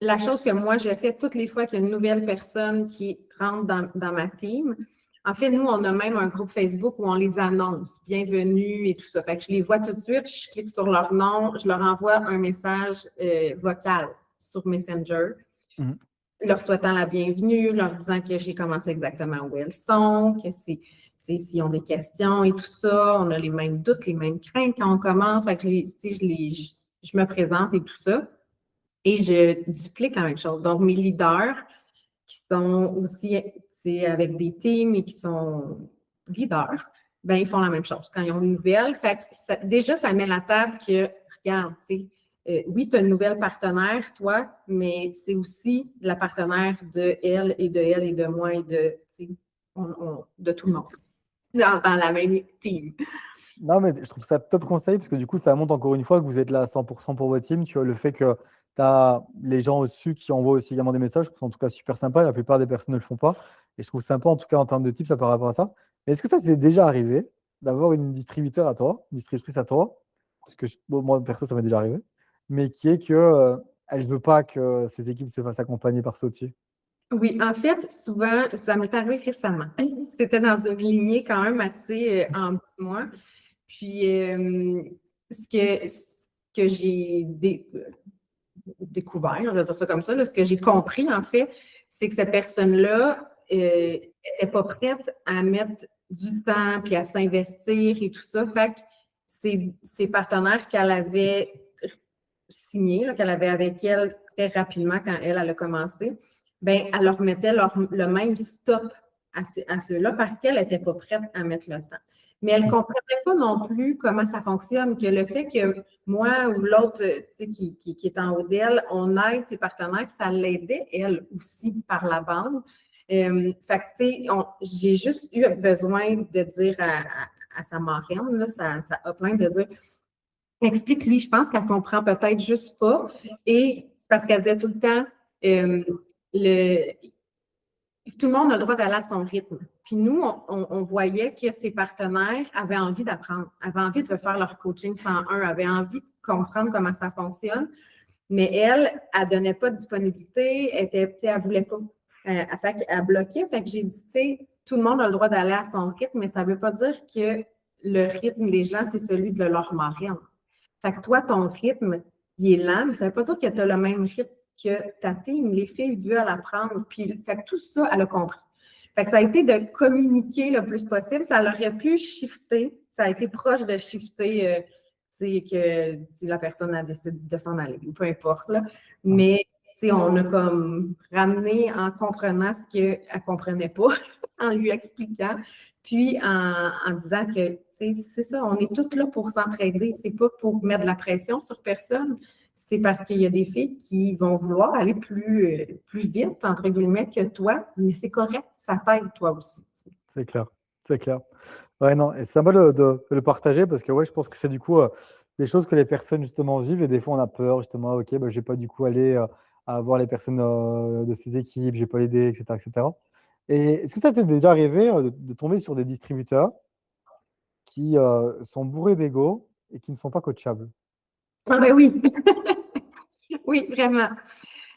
la chose que moi je fais toutes les fois qu'il y a une nouvelle personne qui rentre dans ma team, en fait, nous, on a même un groupe Facebook où on les annonce, bienvenue et tout ça. Fait que je les vois tout de suite, je clique sur leur nom, je leur envoie un message vocal sur Messenger, Mhm. leur souhaitant la bienvenue, leur disant que j'ai commencé exactement où elles sont, que c'est, tu sais, s'ils ont des questions et tout ça, on a les mêmes doutes, les mêmes craintes quand on commence. Fait que je me présente et tout ça. Et je duplique la même chose. Donc, mes leaders qui sont aussi, tu sais, avec des teams et qui sont leaders, ben ils font la même chose quand ils ont une nouvelle. Fait que déjà, ça met la table que, regarde, tu sais, oui, tu as une nouvelle partenaire, toi, mais c'est aussi la partenaire de elle et de elle et de moi et de, tu sais, de tout le monde dans la même team. Non, mais je trouve ça top conseil parce que du coup, ça montre encore une fois que vous êtes là à 100% pour votre team. Tu vois, le fait que tu as les gens au-dessus qui envoient aussi également des messages, je trouve ça en tout cas super sympa. La plupart des personnes ne le font pas. Et je trouve sympa en tout cas en termes de tips par rapport à ça. Mais est-ce que ça t'est déjà arrivé d'avoir une distributeur à toi, une distributrice à toi? Parce que bon, moi, perso, ça m'est déjà arrivé. Mais qui est que elle veut pas que ses équipes se fassent accompagner par ceux au-dessus. Oui, en fait, souvent, ça m'est arrivé récemment. C'était dans une lignée quand même assez en bas de moi. Puis, ce que j'ai découvert, je vais dire ça comme ça, là, ce que j'ai compris, en fait, c'est que cette personne-là n'était pas prête à mettre du temps puis à s'investir et tout ça. Fait que ses partenaires qu'elle avait signés, là, qu'elle avait avec elle très rapidement quand elle a commencé, ben, elle leur mettait le même stop à ceux-là parce qu'elle n'était pas prête à mettre le temps. Mais elle ne comprenait pas non plus comment ça fonctionne, que le fait que moi ou l'autre qui est en haut d'elle, on aide ses partenaires, ça l'aidait, elle aussi, par la bande. Fait que, tu sais, j'ai juste eu besoin de dire à sa marraine, là, ça a plein de dire explique-lui, je pense qu'elle comprend peut-être juste pas. Et parce qu'elle disait tout le temps, tout le monde a le droit d'aller à son rythme. Puis nous, on voyait que ses partenaires avaient envie d'apprendre, avaient envie de faire leur coaching 101, avaient envie de comprendre comment ça fonctionne. Mais elle ne donnait pas de disponibilité, elle ne voulait pas. Elle bloquait. Fait que j'ai dit, tu sais, tout le monde a le droit d'aller à son rythme, mais ça ne veut pas dire que le rythme des gens, c'est celui de leur marraine. Fait que toi, ton rythme, il est lent, mais ça ne veut pas dire que tu as le même rythme que ta team. Les filles veulent apprendre. Puis, fait que tout ça, elle a compris. Fait que ça a été de communiquer le plus possible. Ça aurait pu shifter. Ça a été proche de shifter, que la personne a décidé de s'en aller, ou peu importe. Là. Mais on a comme ramené en comprenant ce qu'elle ne comprenait pas, en lui expliquant, puis en disant que c'est ça, on est toutes là pour s'entraider. C'est pas pour mettre de la pression sur personne. C'est parce qu'il y a des filles qui vont vouloir aller plus vite, entre guillemets, que toi, mais c'est correct, ça t'aide toi aussi. C'est clair, c'est clair. Ouais, non, et c'est sympa de le partager parce que ouais, je pense que c'est du coup des choses que les personnes justement vivent et des fois on a peur justement, ok, bah, je vais pas du coup aller à voir les personnes de ces équipes, je vais pas l'aider, etc., etc. Et est-ce que ça t'est déjà arrivé de tomber sur des distributeurs qui sont bourrés d'ego et qui ne sont pas coachables? Ah ben oui, oui, vraiment.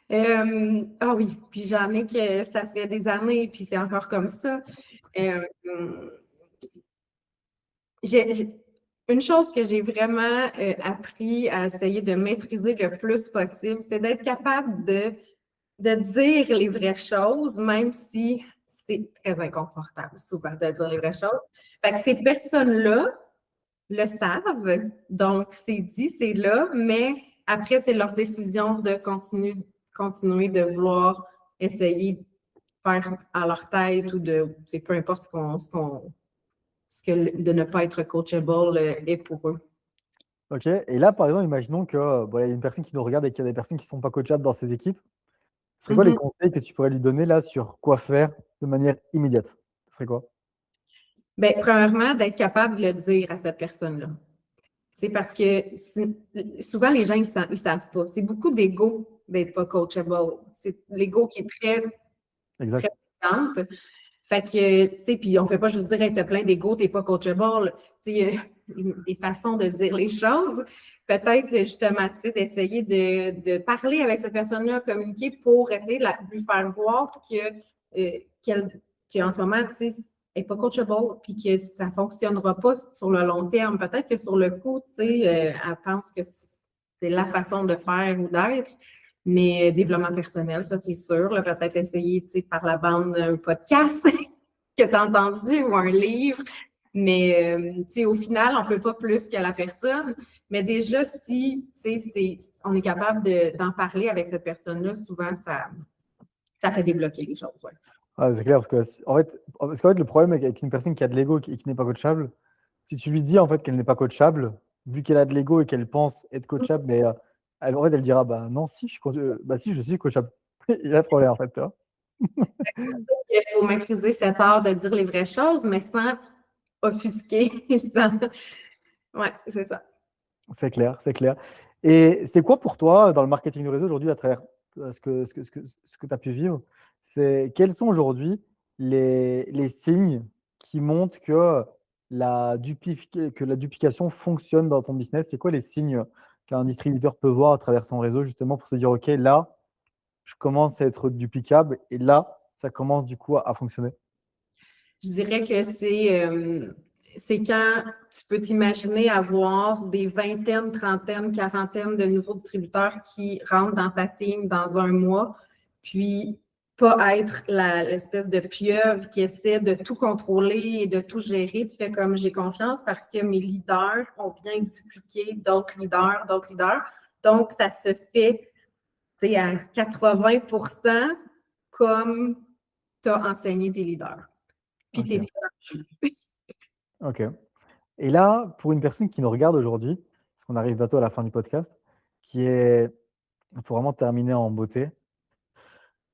Ah oui, puis j'en ai que ça fait des années, puis c'est encore comme ça. Une chose que j'ai vraiment appris à essayer de maîtriser le plus possible, c'est d'être capable de dire les vraies choses, même si c'est très inconfortable souvent de dire les vraies choses. Fait que ces personnes-là le savent, donc c'est dit, c'est là, mais après, c'est leur décision de continuer de vouloir essayer de faire à leur tête ou c'est peu importe de ne pas être coachable est pour eux. Ok. Et là, par exemple, imaginons que voilà, il y a une personne qui nous regarde et qu'il y a des personnes qui ne sont pas coachables dans ses équipes. Ce serait quoi les Mhm. conseils que tu pourrais lui donner là sur quoi faire de manière immédiate? Ce serait quoi? Bien, premièrement, d'être capable de le dire à cette personne-là. C'est parce que souvent, les gens, ils savent pas. C'est beaucoup d'ego d'être pas coachable. C'est l'ego qui est très Exact. présente. Fait que, tu sais, puis on fait pas juste dire, hey, t'as plein d'ego, t'es pas coachable. Tu sais, il y a des façons de dire les choses. Peut-être, justement, tu sais, d'essayer de parler avec cette personne-là, communiquer pour essayer de lui faire voir qu'en ce moment, tu sais, elle n'est pas coachable, puis que ça ne fonctionnera pas sur le long terme. Peut-être que sur le coup, tu sais, elle pense que c'est la façon de faire ou d'être. Mais développement personnel, ça, c'est sûr. Là, peut-être essayer, tu sais, par la bande un podcast que tu as entendu ou un livre. Mais, tu sais, au final, on ne peut pas plus que la personne. Mais déjà, si, tu sais, on est capable d'en parler avec cette personne-là, souvent, ça fait débloquer les choses. Ouais. Ah, c'est clair, parce qu'en fait, le problème avec une personne qui a de l'ego et qui n'est pas coachable, si tu lui dis en fait qu'elle n'est pas coachable, vu qu'elle a de l'ego et qu'elle pense être coachable, mais en fait, elle dira bah non, si, bah si, je suis coachable. Il y a le problème en fait, tu vois. Il faut maîtriser cet art de dire les vraies choses, mais sans offusquer, sans... Oui, c'est ça. C'est clair, c'est clair. Et c'est quoi pour toi dans le marketing de réseau aujourd'hui à travers ce que tu as pu vivre? Quels sont aujourd'hui les signes qui montrent que que la duplication fonctionne dans ton business? C'est quoi les signes qu'un distributeur peut voir à travers son réseau justement pour se dire, OK, là, je commence à être duplicable et là, ça commence du coup à fonctionner? Je dirais que c'est quand tu peux t'imaginer avoir des vingtaines, trentaines, quarantaines de nouveaux distributeurs qui rentrent dans ta team dans un mois, puis pas être l'espèce de pieuvre qui essaie de tout contrôler et de tout gérer. Tu fais comme j'ai confiance parce que mes leaders ont bien dupliqué d'autres leaders, d'autres leaders. Donc, ça se fait à 80% comme tu as enseigné tes leaders. Puis t'es OK. bien là-dessus. OK. Et là, pour une personne qui nous regarde aujourd'hui, parce qu'on arrive bientôt à la fin du podcast, qui est pour vraiment terminer en beauté.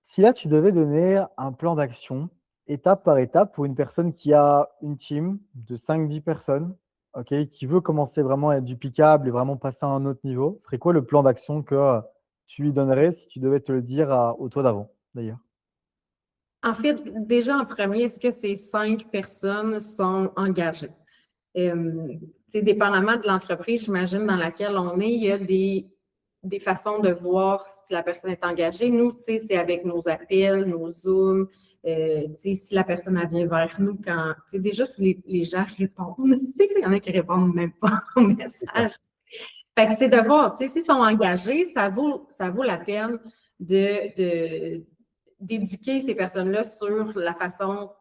Si là, tu devais donner un plan d'action, étape par étape, pour une personne qui a une team de 5-10 personnes, OK, qui veut commencer vraiment à être duplicable et vraiment passer à un autre niveau, ce serait quoi le plan d'action que tu lui donnerais si tu devais te le dire au toi d'avant, d'ailleurs? En fait, déjà en premier, est-ce que ces 5 personnes sont engagées? Dépendamment de l'entreprise, j'imagine, dans laquelle on est, il y a des façons de voir si la personne est engagée. Nous, c'est avec nos appels, nos Zooms, si la personne elle vient vers nous quand, déjà, si les gens répondent, il y en a qui répondent même pas au message. Fait que c'est de voir, s'ils sont engagés, ça vaut la peine d'éduquer ces personnes-là sur la façon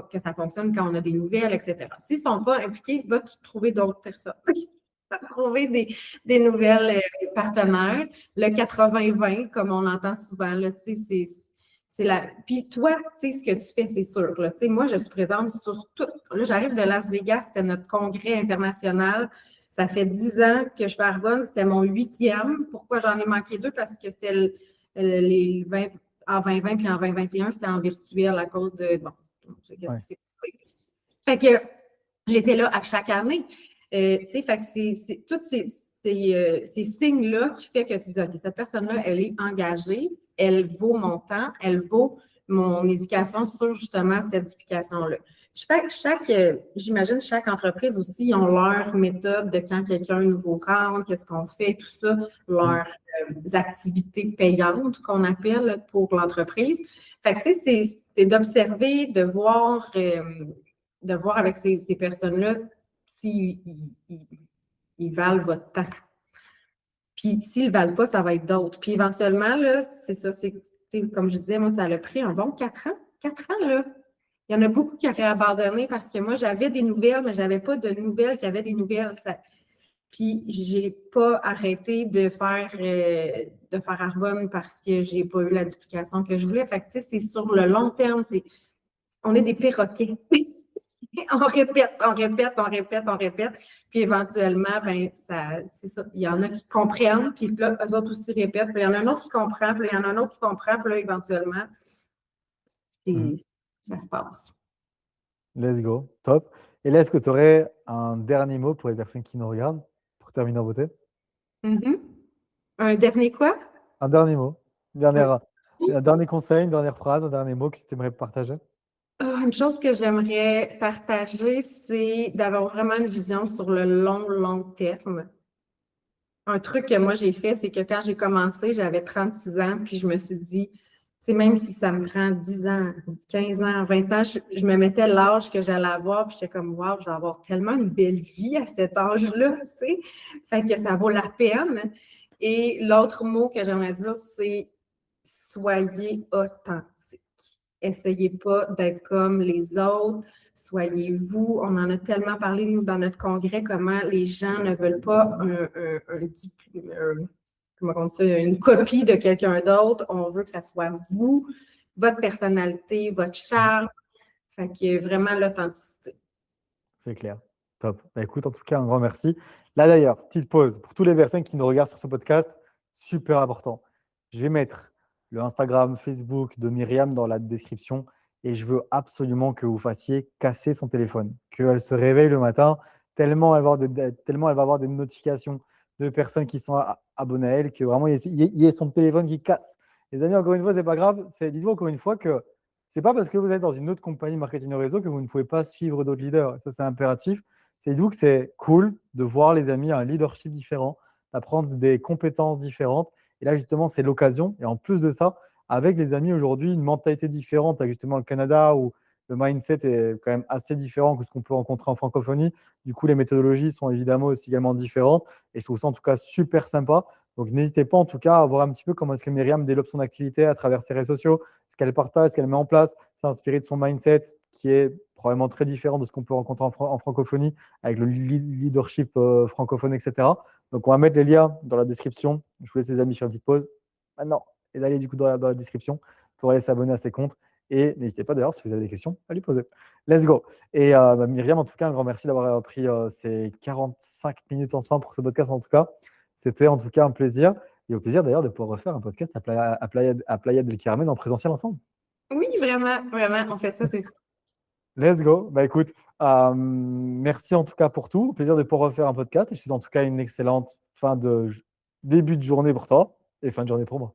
que ça fonctionne quand on a des nouvelles, etc. S'ils ne sont pas impliqués, va trouver d'autres personnes. Va trouver des nouvelles partenaires. Le 80-20, comme on l'entend souvent, là, c'est la... Puis toi, tu sais, ce que tu fais, c'est sûr. Là, moi, je suis présente sur tout. Là, j'arrive de Las Vegas, c'était notre congrès international. Ça fait 10 ans que je fais Arbonne, c'était mon 8e. Pourquoi j'en ai manqué 2? Parce que c'était les 20, en 2020 puis en 2021, c'était en virtuel à cause de, bon, qu'est-ce qui s'est passé. Fait que j'étais là à chaque année. Tu sais, fait que c'est tous ces signes-là qui fait que tu dis, OK, cette personne-là, elle est engagée, elle vaut mon temps, elle vaut mon éducation sur justement cette duplication-là. J'imagine chaque entreprise aussi, ils ont leur méthode de quand quelqu'un nouveau rentre, qu'est-ce qu'on fait, tout ça, leurs activités payantes qu'on appelle pour l'entreprise. Fait que, tu sais, c'est d'observer, de voir avec ces personnes-là s'ils ils valent votre temps. Puis s'ils ne valent pas, ça va être d'autres. Puis éventuellement, là, c'est ça, comme je disais, moi, ça a pris un bon 4 ans. 4 ans, là. Il y en a beaucoup qui auraient abandonné parce que moi, j'avais des nouvelles, mais je n'avais pas de nouvelles qui avaient des nouvelles. Puis, je n'ai pas arrêté de faire Arbonne parce que je n'ai pas eu la duplication que je voulais. Fait que, tu sais, c'est sur le long terme. On est des perroquets. On répète, on répète, on répète, on répète. Puis, éventuellement, c'est ça. Il y en a qui comprennent, puis là, eux autres aussi répètent. Puis, il y en a un autre qui comprend, puis il y en a un autre qui comprend, puis là, éventuellement, ça se passe. Let's go, top. Et là, est-ce que tu aurais un dernier mot pour les personnes qui nous regardent, pour terminer en beauté? Un dernier quoi? Un dernier mot, un dernier conseil, une dernière phrase, un dernier mot que tu aimerais partager? Une chose que j'aimerais partager, c'est d'avoir vraiment une vision sur le long, long terme. Un truc que moi j'ai fait, c'est que quand j'ai commencé, j'avais 36 ans, puis je me suis dit, tu sais, même si ça me prend 10 ans, 15 ans, 20 ans, je me mettais l'âge que j'allais avoir, puis j'étais comme, wow, je vais avoir tellement une belle vie à cet âge-là, tu sais. Fait que ça vaut la peine. Et l'autre mot que j'aimerais dire, c'est soyez authentique. Essayez pas d'être comme les autres. Soyez vous. On en a tellement parlé, nous, dans notre congrès, comment les gens ne veulent pas comment on dit ça, une copie de quelqu'un d'autre. On veut que ça soit vous, votre personnalité, votre charme. Fait que vraiment l'authenticité. C'est clair. Top. Bah, écoute, en tout cas, un grand merci. Là, d'ailleurs, petite pause pour toutes les personnes qui nous regardent sur ce podcast, super important. Je vais mettre le Instagram, Facebook de Myriam dans la description et je veux absolument que vous fassiez casser son téléphone, qu'elle se réveille le matin tellement elle va avoir des notifications de personnes qui sont abonnées à elle que vraiment il y ait son téléphone qui casse. Les amis, encore une fois, c'est pas grave. Dites-vous encore une fois que c'est pas parce que vous êtes dans une autre compagnie marketing au réseau que vous ne pouvez pas suivre d'autres leaders. Ça, c'est impératif. C'est d'où que c'est cool de voir les amis un leadership différent, d'apprendre des compétences différentes. Et là, justement, c'est l'occasion. Et en plus de ça, avec les amis aujourd'hui, une mentalité différente. Avec justement le Canada où le mindset est quand même assez différent que ce qu'on peut rencontrer en francophonie. Du coup, les méthodologies sont évidemment aussi également différentes. Et je trouve ça en tout cas super sympa. Donc, n'hésitez pas en tout cas à voir un petit peu comment est-ce que Myriam développe son activité à travers ses réseaux sociaux, ce qu'elle partage, ce qu'elle met en place, s'inspirer de son mindset qui est probablement très différent de ce qu'on peut rencontrer en francophonie avec le leadership francophone, etc. Donc, on va mettre les liens dans la description. Je vous laisse les amis faire une petite pause maintenant et d'aller du coup dans la description pour aller s'abonner à ses comptes. Et n'hésitez pas d'ailleurs, si vous avez des questions, à lui poser. Let's go. Et Myriam, en tout cas, un grand merci d'avoir pris ces 45 minutes ensemble pour ce podcast en tout cas. C'était en tout cas un plaisir. Et au plaisir d'ailleurs de pouvoir refaire un podcast à Playa del Carmen en présentiel ensemble. Oui, vraiment, vraiment, on fait ça, c'est ça. Let's go. Bah écoute, merci en tout cas pour tout. Au plaisir de pouvoir refaire un podcast. Et je suis en tout cas une excellente début de journée pour toi et fin de journée pour moi.